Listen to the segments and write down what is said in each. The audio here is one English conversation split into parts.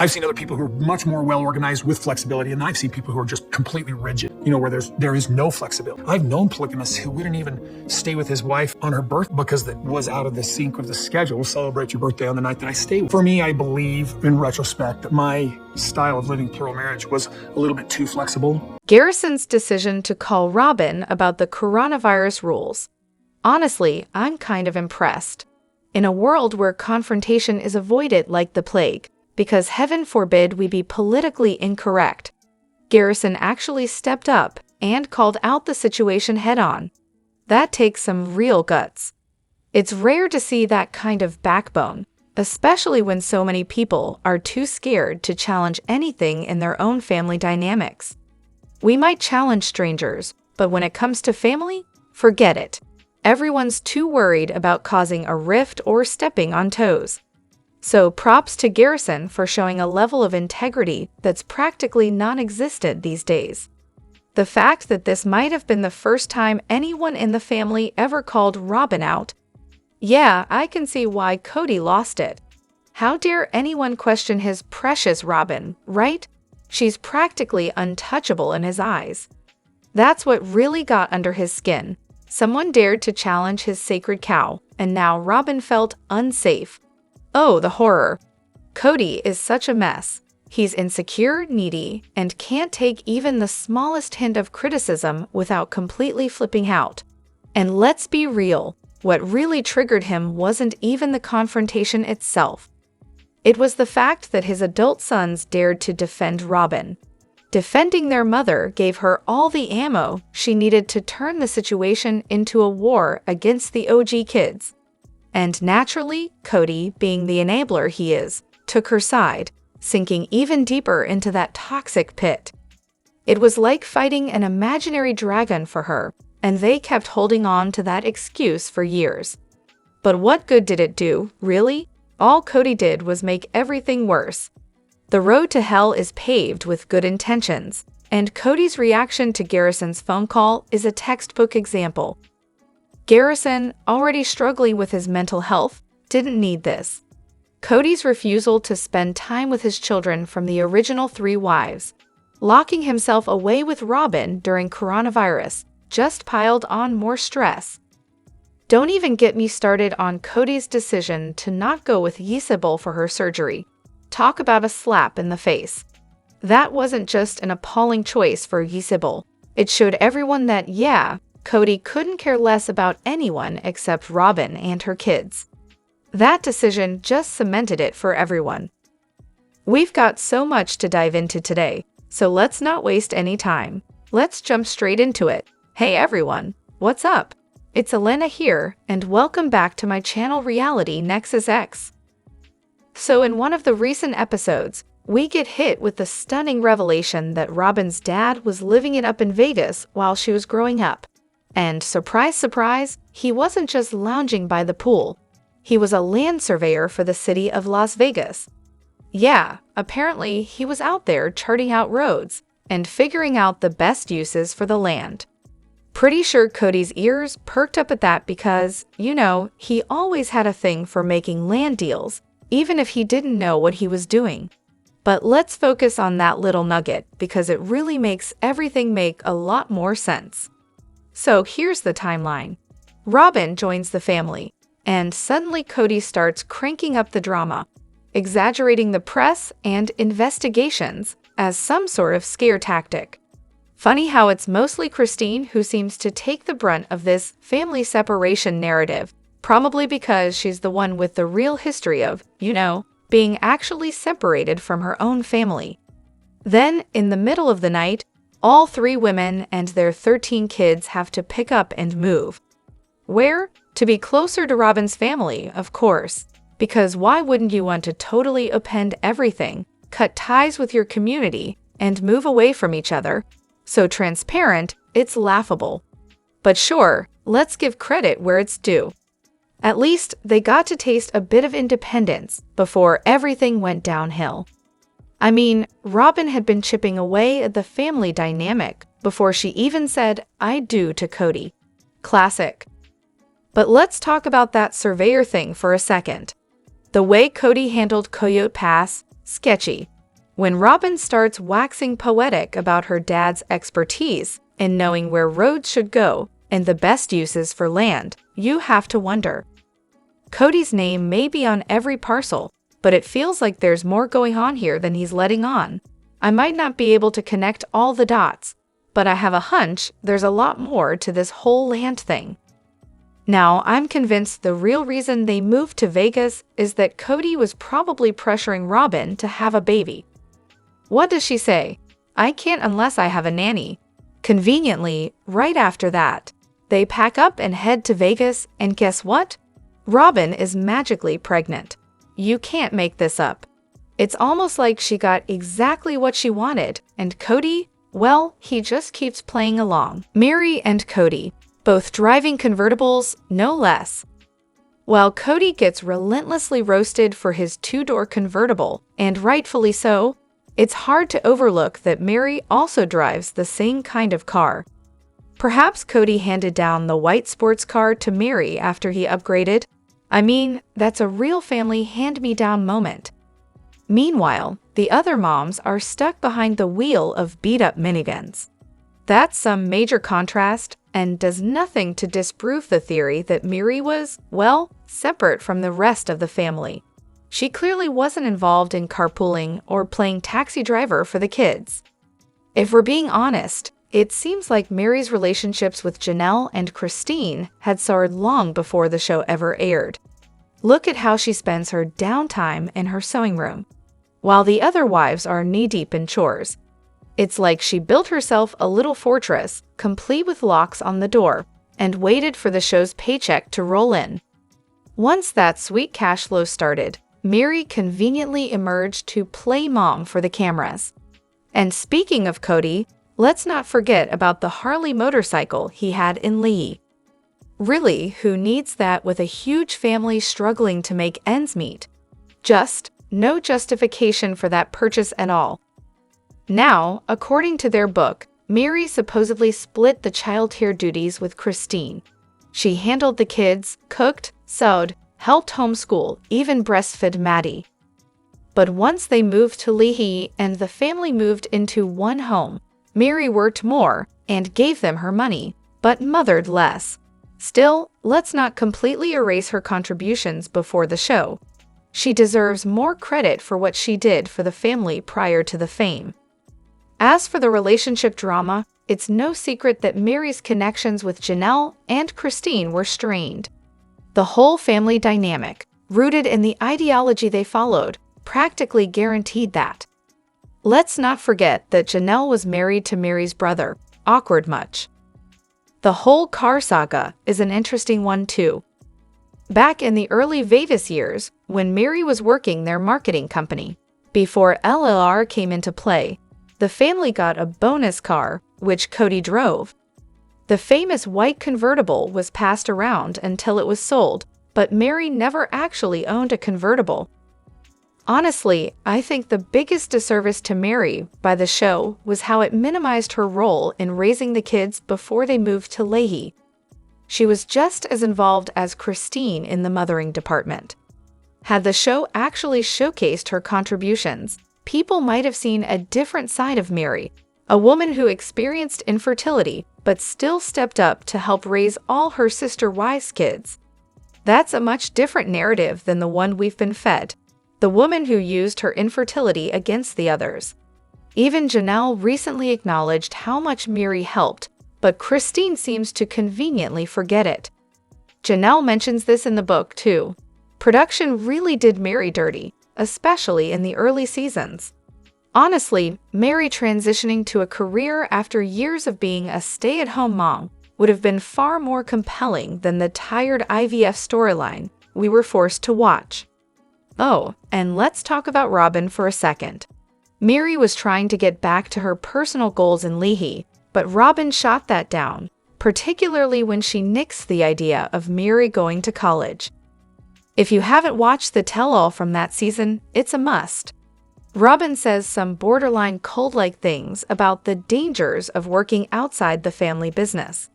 I've seen other people who are much more well-organized with flexibility, and I've seen people who are just completely rigid, where there is no flexibility. I've known polygamists who wouldn't even stay with his wife on her birthday because that was out of the sync with the schedule. We'll celebrate your birthday on the night that I stay. For me, I believe, in retrospect, that my style of living plural marriage was a little bit too flexible. Garrison's decision to call Robyn about the coronavirus rules. Honestly, I'm kind of impressed. In a world where confrontation is avoided like the plague, because heaven forbid we be politically incorrect, Garrison actually stepped up and called out the situation head-on. That takes some real guts. It's rare to see that kind of backbone, especially when so many people are too scared to challenge anything in their own family dynamics. We might challenge strangers, but when it comes to family, forget it. Everyone's too worried about causing a rift or stepping on toes. So props to Garrison for showing a level of integrity that's practically non-existent these days. The fact that this might have been the first time anyone in the family ever called Robyn out. Yeah, I can see why Kody lost it. How dare anyone question his precious Robyn, right? She's practically untouchable in his eyes. That's what really got under his skin. Someone dared to challenge his sacred cow, and now Robyn felt unsafe. Oh, the horror. Kody is such a mess. He's insecure, needy, and can't take even the smallest hint of criticism without completely flipping out. And let's be real, what really triggered him wasn't even the confrontation itself. It was the fact that his adult sons dared to defend Robyn. Defending their mother gave her all the ammo she needed to turn the situation into a war against the OG kids. And naturally, Kody, being the enabler he is, took her side, sinking even deeper into that toxic pit. It was like fighting an imaginary dragon for her, and they kept holding on to that excuse for years. But what good did it do, really? All Kody did was make everything worse. The road to hell is paved with good intentions, and Kody's reaction to Garrison's phone call is a textbook example. Garrison, already struggling with his mental health, didn't need this. Kody's refusal to spend time with his children from the original 3 wives, locking himself away with Robyn during coronavirus, just piled on more stress. Don't even get me started on Kody's decision to not go with Ysabel for her surgery. Talk about a slap in the face. That wasn't just an appalling choice for Ysabel. It showed everyone that, yeah, Kody couldn't care less about anyone except Robyn and her kids. That decision just cemented it for everyone. We've got so much to dive into today, so let's not waste any time. Let's jump straight into it. Hey everyone, what's up? It's Elena here, and welcome back to my channel Reality Nexus X. So in one of the recent episodes, we get hit with the stunning revelation that Robyn's dad was living it up in Vegas while she was growing up. And surprise, surprise, he wasn't just lounging by the pool. He was a land surveyor for the city of Las Vegas. Yeah, apparently he was out there charting out roads and figuring out the best uses for the land. Pretty sure Kody's ears perked up at that because, he always had a thing for making land deals, even if he didn't know what he was doing. But let's focus on that little nugget because it really makes everything make a lot more sense. So here's the timeline. Robyn joins the family, and suddenly Kody starts cranking up the drama, exaggerating the press and investigations as some sort of scare tactic. Funny how it's mostly Christine who seems to take the brunt of this family separation narrative, probably because she's the one with the real history of, being actually separated from her own family. Then, in the middle of the night, all 3 women and their 13 kids have to pick up and move. Where? To be closer to Robyn's family, of course. Because why wouldn't you want to totally upend everything, cut ties with your community, and move away from each other? So transparent, it's laughable. But sure, let's give credit where it's due. At least they got to taste a bit of independence before everything went downhill. I mean, Robyn had been chipping away at the family dynamic before she even said, "I do" to Kody. Classic. But let's talk about that surveyor thing for a second. The way Kody handled Coyote Pass, sketchy. When Robyn starts waxing poetic about her dad's expertise in knowing where roads should go and the best uses for land, you have to wonder. Kody's name may be on every parcel, but it feels like there's more going on here than he's letting on. I might not be able to connect all the dots, but I have a hunch there's a lot more to this whole land thing. Now, I'm convinced the real reason they moved to Vegas is that Kody was probably pressuring Robyn to have a baby. What does she say? I can't unless I have a nanny. Conveniently, right after that, they pack up and head to Vegas, and guess what? Robyn is magically pregnant. You can't make this up. It's almost like she got exactly what she wanted, and Kody, well, he just keeps playing along. Meri and Kody, both driving convertibles, no less. While Kody gets relentlessly roasted for his two-door convertible, and rightfully so, it's hard to overlook that Meri also drives the same kind of car. Perhaps Kody handed down the white sports car to Meri after he upgraded. I mean, that's a real family hand-me-down moment. Meanwhile, the other moms are stuck behind the wheel of beat-up minivans. That's some major contrast and does nothing to disprove the theory that Meri was, well, separate from the rest of the family. She clearly wasn't involved in carpooling or playing taxi driver for the kids. If we're being honest, it seems like Meri's relationships with Janelle and Christine had soared long before the show ever aired. Look at how she spends her downtime in her sewing room, while the other wives are knee-deep in chores. It's like she built herself a little fortress, complete with locks on the door, and waited for the show's paycheck to roll in. Once that sweet cash flow started, Meri conveniently emerged to play mom for the cameras. And speaking of Kody, let's not forget about the Harley motorcycle he had in Lee. Really, who needs that with a huge family struggling to make ends meet? Just no justification for that purchase at all. Now, according to their book, Meri supposedly split the childcare duties with Christine. She handled the kids, cooked, sewed, helped homeschool, even breastfed Maddie. But once they moved to Lehi and the family moved into one home, Meri worked more and gave them her money, but mothered less. Still, let's not completely erase her contributions before the show. She deserves more credit for what she did for the family prior to the fame. As for the relationship drama, it's no secret that Meri's connections with Janelle and Christine were strained. The whole family dynamic, rooted in the ideology they followed, practically guaranteed that. Let's not forget that Janelle was married to Meri's brother. Awkward much. The whole car saga is an interesting one too. Back in the early Vegas years, when Meri was working their marketing company, before LLR came into play, the family got a bonus car, which Kody drove. The famous white convertible was passed around until it was sold, but Meri never actually owned a convertible. Honestly, I think the biggest disservice to Meri by the show was how it minimized her role in raising the kids before they moved to Lehi. She was just as involved as Christine in the mothering department. Had the show actually showcased her contributions, people might have seen a different side of Meri, a woman who experienced infertility but still stepped up to help raise all her sister Wive's kids. That's a much different narrative than the one we've been fed, the woman who used her infertility against the others. Even Janelle recently acknowledged how much Meri helped, but Christine seems to conveniently forget it. Janelle mentions this in the book too. Production really did Meri dirty, especially in the early seasons. Honestly, Meri transitioning to a career after years of being a stay-at-home mom would have been far more compelling than the tired IVF storyline we were forced to watch. Oh, and let's talk about Robyn for a second. Meri was trying to get back to her personal goals in Lehi, but Robyn shot that down, particularly when she nixed the idea of Meri going to college. If you haven't watched the tell-all from that season, it's a must. Robyn says some borderline cult-like things about the dangers of working outside the family business.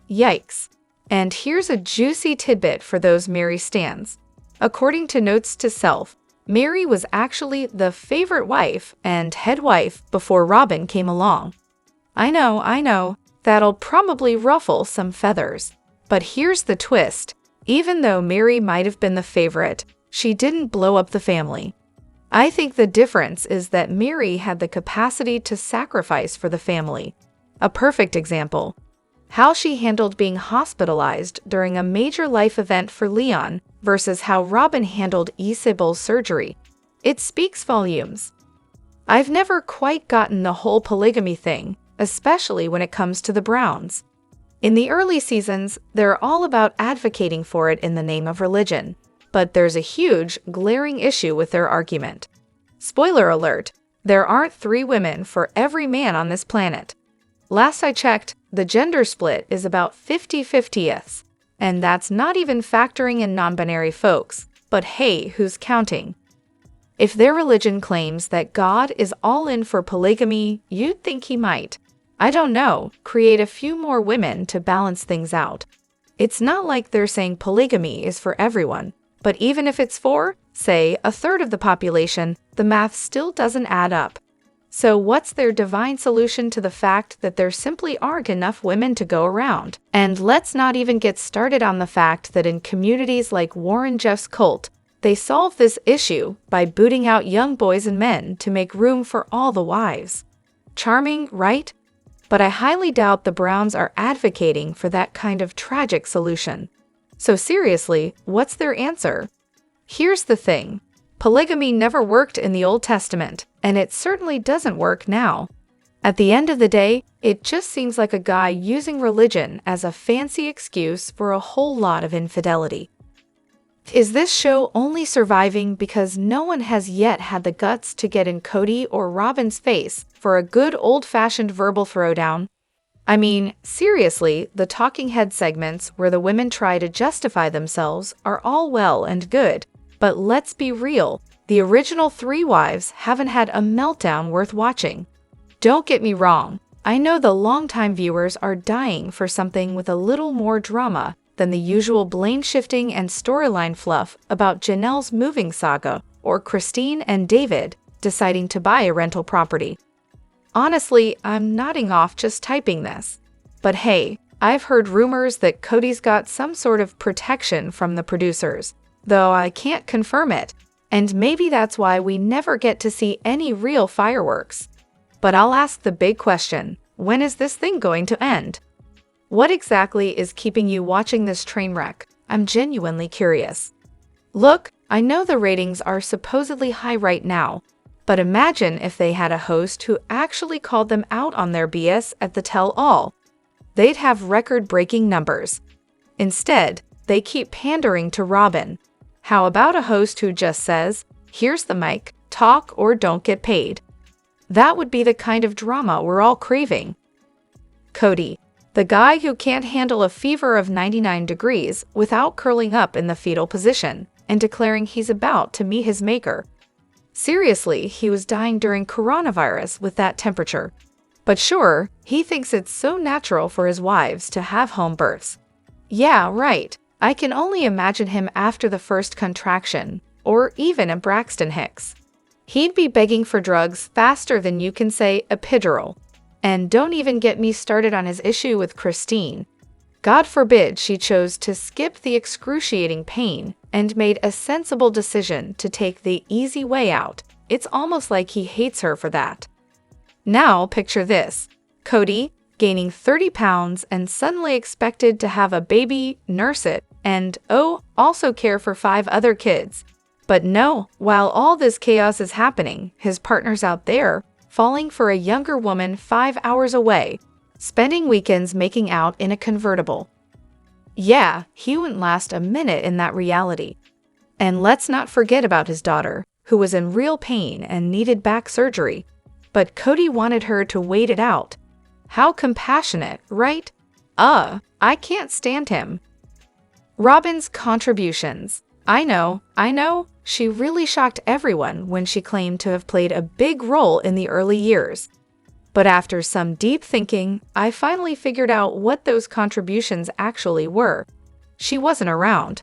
Yikes. And here's a juicy tidbit for those Meri stans. According to Notes to Self, Mary was actually the favorite wife and head wife before Robyn came along. I know, that'll probably ruffle some feathers. But here's the twist. Even though Mary might have been the favorite, she didn't blow up the family. I think the difference is that Mary had the capacity to sacrifice for the family. A perfect example. How she handled being hospitalized during a major life event for Leon versus how Robyn handled Isabel's surgery. It speaks volumes. I've never quite gotten the whole polygamy thing, especially when it comes to the Browns. In the early seasons, they're all about advocating for it in the name of religion, but there's a huge, glaring issue with their argument. Spoiler alert, there aren't 3 women for every man on this planet. Last I checked, the gender split is about 50-50ths, and that's not even factoring in non-binary folks, but hey, who's counting? If their religion claims that God is all in for polygamy, you'd think he might, I don't know, create a few more women to balance things out. It's not like they're saying polygamy is for everyone, but even if it's for, say, a third of the population, the math still doesn't add up. So what's their divine solution to the fact that there simply aren't enough women to go around? And let's not even get started on the fact that in communities like Warren Jeff's cult, they solve this issue by booting out young boys and men to make room for all the wives. Charming, right? But I highly doubt the Browns are advocating for that kind of tragic solution. So seriously, what's their answer? Here's the thing. Polygamy never worked in the Old Testament, and it certainly doesn't work now. At the end of the day, it just seems like a guy using religion as a fancy excuse for a whole lot of infidelity. Is this show only surviving because no one has yet had the guts to get in Kody or Robyn's face for a good old-fashioned verbal throwdown? I mean, seriously, the talking head segments where the women try to justify themselves are all well and good, but let's be real, the original 3 wives haven't had a meltdown worth watching. Don't get me wrong, I know the longtime viewers are dying for something with a little more drama than the usual blame-shifting and storyline fluff about Janelle's moving saga or Christine and David deciding to buy a rental property. Honestly, I'm nodding off just typing this. But hey, I've heard rumors that Kody's got some sort of protection from the producers, though I can't confirm it, and maybe that's why we never get to see any real fireworks. But I'll ask the big question, when is this thing going to end? What exactly is keeping you watching this train wreck? I'm genuinely curious. Look, I know the ratings are supposedly high right now, but imagine if they had a host who actually called them out on their BS at the tell-all. They'd have record-breaking numbers. Instead, they keep pandering to Robyn. How about a host who just says, here's the mic, talk or don't get paid? That would be the kind of drama we're all craving. Kody, the guy who can't handle a fever of 99 degrees without curling up in the fetal position and declaring he's about to meet his maker. Seriously, he was dying during coronavirus with that temperature. But sure, he thinks it's so natural for his wives to have home births. Yeah, right. I can only imagine him after the first contraction, or even a Braxton Hicks. He'd be begging for drugs faster than you can say epidural. And don't even get me started on his issue with Christine. God forbid she chose to skip the excruciating pain and made a sensible decision to take the easy way out. It's almost like he hates her for that. Now picture this. Kody, gaining 30 pounds and suddenly expected to have a baby, nurse it, and, also care for 5 other kids. But no, while all this chaos is happening, his partner's out there, falling for a younger woman 5 hours away, spending weekends making out in a convertible. Yeah, he wouldn't last a minute in that reality. And let's not forget about his daughter, who was in real pain and needed back surgery. But Kody wanted her to wait it out. How compassionate, right? I can't stand him. Robyn's contributions. I know, she really shocked everyone when she claimed to have played a big role in the early years. But after some deep thinking, I finally figured out what those contributions actually were. She wasn't around.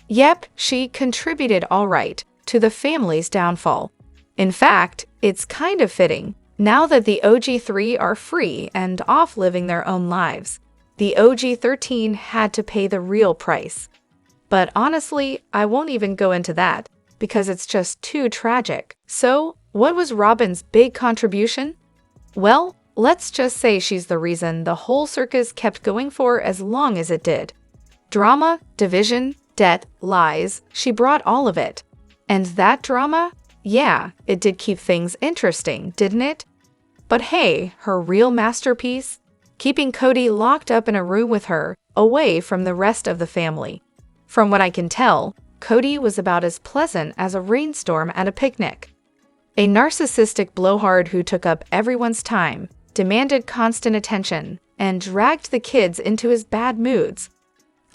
Yep, she contributed all right, to the family's downfall. In fact, it's kind of fitting. Now that the OG3 are free and off living their own lives, the OG13 had to pay the real price. But honestly, I won't even go into that, because it's just too tragic. So, what was Robyn's big contribution? Well, let's just say she's the reason the whole circus kept going for as long as it did. Drama, division, debt, lies, she brought all of it. And that drama? Yeah, it did keep things interesting, didn't it? But hey, her real masterpiece? Keeping Kody locked up in a room with her, away from the rest of the family. From what I can tell, Kody was about as pleasant as a rainstorm at a picnic. A narcissistic blowhard who took up everyone's time, demanded constant attention, and dragged the kids into his bad moods.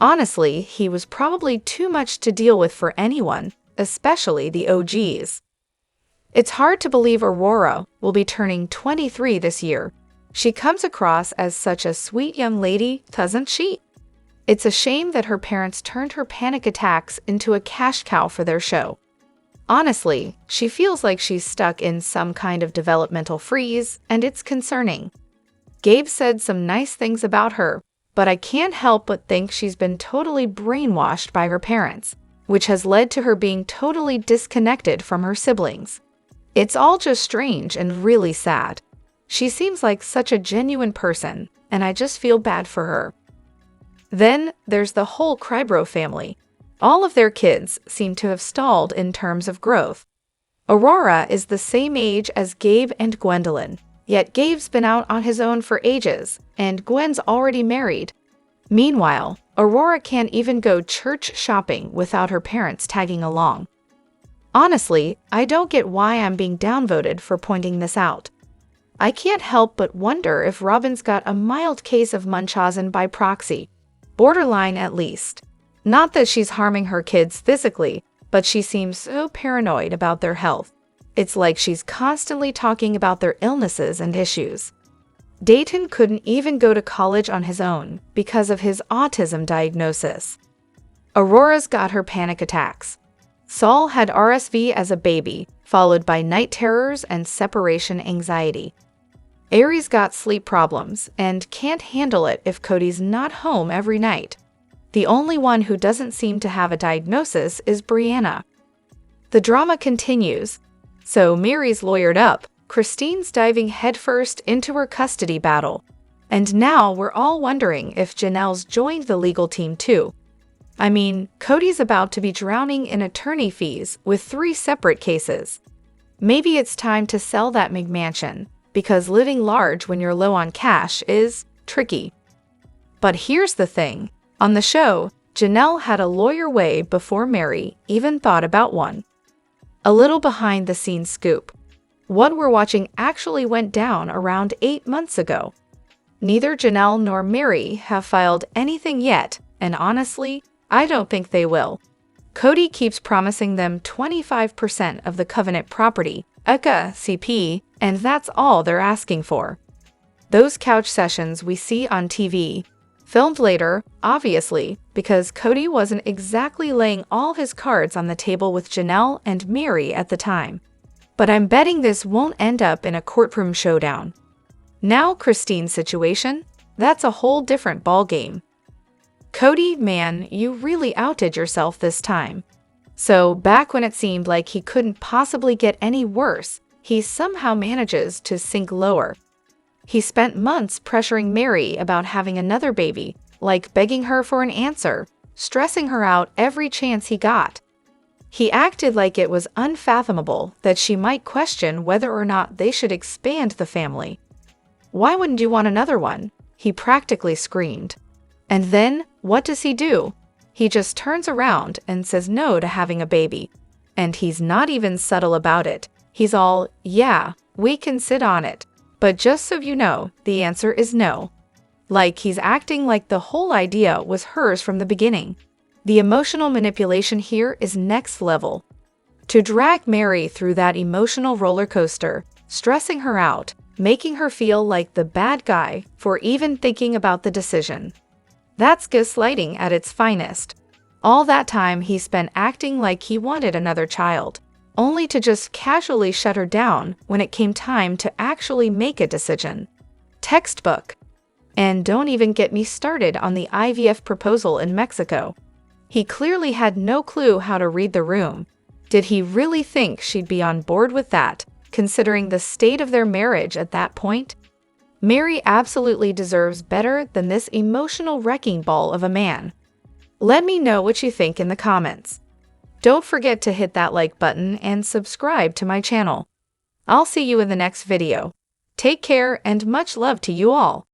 Honestly, he was probably too much to deal with for anyone, especially the OGs. It's hard to believe Aurora will be turning 23 this year. She comes across as such a sweet young lady, doesn't she? It's a shame that her parents turned her panic attacks into a cash cow for their show. Honestly, she feels like she's stuck in some kind of developmental freeze, and it's concerning. Gabe said some nice things about her, but I can't help but think she's been totally brainwashed by her parents, which has led to her being totally disconnected from her siblings. It's all just strange and really sad. She seems like such a genuine person, and I just feel bad for her. Then there's the whole Crybro family. All of their kids seem to have stalled in terms of growth. Aurora is the same age as Gabe and Gwendolyn, yet Gabe's been out on his own for ages, and Gwen's already married. Meanwhile, Aurora can't even go church shopping without her parents tagging along. Honestly, I don't get why I'm being downvoted for pointing this out. I can't help but wonder if Robyn's got a mild case of Munchausen by proxy. Borderline at least. Not that she's harming her kids physically, but she seems so paranoid about their health. It's like she's constantly talking about their illnesses and issues. Dayton couldn't even go to college on his own because of his autism diagnosis. Aurora's got her panic attacks. Saul had RSV as a baby, followed by night terrors and separation anxiety. Aries got sleep problems and can't handle it if Kody's not home every night. The only one who doesn't seem to have a diagnosis is Brianna. The drama continues. So Mary's lawyered up, Christine's diving headfirst into her custody battle. And now we're all wondering if Janelle's joined the legal team too. I mean, Kody's about to be drowning in attorney fees with 3 separate cases. Maybe it's time to sell that McMansion, because living large when you're low on cash is tricky. But here's the thing. On the show, Janelle had a lawyer way before Mary even thought about one. A little behind-the-scenes scoop. What we're watching actually went down around 8 months ago. Neither Janelle nor Mary have filed anything yet, and honestly, I don't think they will. Kody keeps promising them 25% of the Covenant property, aka CP, and that's all they're asking for. Those couch sessions we see on TV, filmed later, obviously, because Kody wasn't exactly laying all his cards on the table with Janelle and Mary at the time. But I'm betting this won't end up in a courtroom showdown. Now Christine's situation, that's a whole different ballgame. Kody, man, you really outdid yourself this time. So back when it seemed like he couldn't possibly get any worse, he somehow manages to sink lower. He spent months pressuring Mary about having another baby, like begging her for an answer, stressing her out every chance he got. He acted like it was unfathomable that she might question whether or not they should expand the family. "Why wouldn't you want another one?" he practically screamed. And then, what does he do? He just turns around and says no to having a baby. And he's not even subtle about it. He's all, "Yeah, we can sit on it. But just so you know, the answer is no." Like he's acting like the whole idea was hers from the beginning. The emotional manipulation here is next level. To drag Mary through that emotional roller coaster, stressing her out, making her feel like the bad guy for even thinking about the decision. That's gaslighting at its finest. All that time he spent acting like he wanted another child. only to just casually shut her down when it came time to actually make a decision. Textbook. And don't even get me started on the IVF proposal in Mexico. He clearly had no clue how to read the room. Did he really think she'd be on board with that, considering the state of their marriage at that point? Mary absolutely deserves better than this emotional wrecking ball of a man. Let me know what you think in the comments. Don't forget to hit that like button and subscribe to my channel. I'll see you in the next video. Take care and much love to you all.